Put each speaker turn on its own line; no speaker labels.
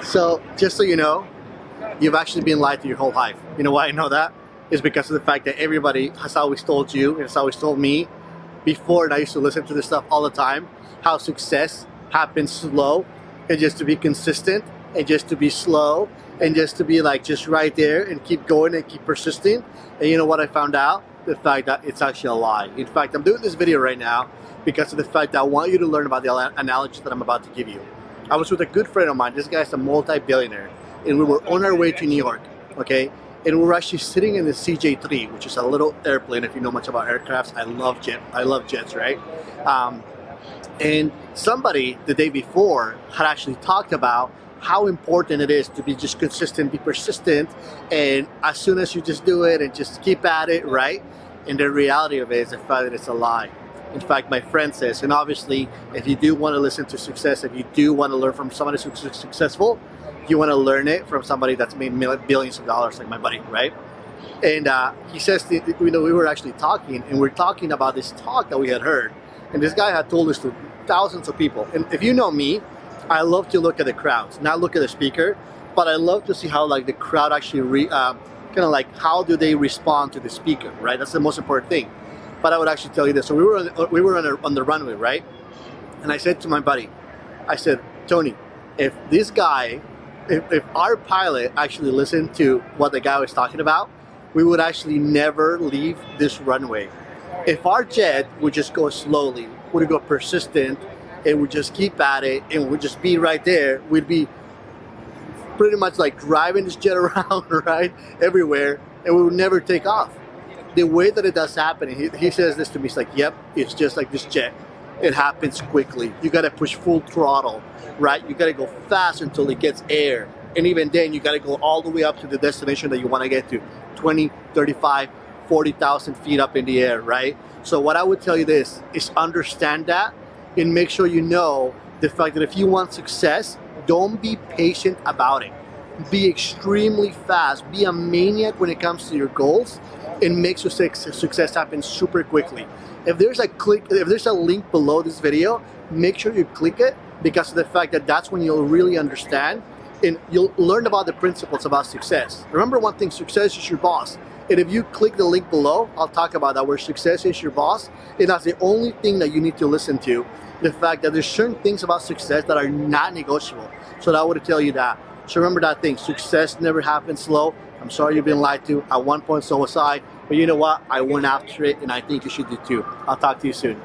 So just so you know, you've actually been lied to your whole life. You know why I know that? Is because of the fact that everybody has always told you, and has always told me before, and I used to listen to this stuff all the time, how success happens slow, and just to be consistent, and just to be slow, and just to be like just right there and keep going and keep persisting. And you know what I found out? The fact that it's actually a lie. In fact, I'm doing this video right now because of the fact that I want you to learn about the analogy that I'm about to give you. I was with a good friend of mine. This guy's a multi-billionaire, and we were on our way to New York, okay? And we were actually sitting in the CJ3, which is a little airplane. If you know much about aircrafts, I love jets, right? And somebody the day before had actually talked about how important it is to be just consistent, be persistent, and as soon as you just do it and just keep at it, right? And the reality of it is the fact that it's a lie. In fact, my friend says, and obviously, if you do want to listen to success, if you do want to learn from somebody who's successful, you want to learn it from somebody that's made billions of dollars, like my buddy, right? And he says, we were actually talking, and we're talking about this talk that we had heard, and this guy had told us to thousands of people. And if you know me, I love to look at the crowds, not look at the speaker, but I love to see how like the crowd actually kind of like how do they respond to the speaker, right? That's the most important thing. But I would actually tell you this. So we were on the runway, right? And I said to my buddy, I said, Tony, if this guy, if our pilot actually listened to what the guy was talking about, we would actually never leave this runway. If our jet would just go slowly, would go persistent, and would just keep at it, and would just be right there, we'd be pretty much like driving this jet around, right, everywhere, and we would never take off. The way that it does happen, he says this to me, he's like, yep, it's just like this jet. It happens quickly. You gotta push full throttle, right? You gotta go fast until it gets air. And even then, you gotta go all the way up to the destination that you wanna get to, 20, 35, 40,000 feet up in the air, right? So what I would tell you this is understand that and make sure you know the fact that if you want success, don't be patient about it. Be extremely fast. Be a maniac when it comes to your goals, and make success happen super quickly. If there's a link below this video, make sure you click it, because of the fact that that's when you'll really understand and you'll learn about the principles about success. Remember one thing, success is your boss. And if you click the link below, I'll talk about that, where success is your boss, and that's the only thing that you need to listen to. The fact that there's certain things about success that are not negotiable. So I would tell you that. So remember that thing, success never happens slow. I'm sorry you've been lied to. At one point, so was I. But you know what? I went after it, and I think you should do too. I'll talk to you soon.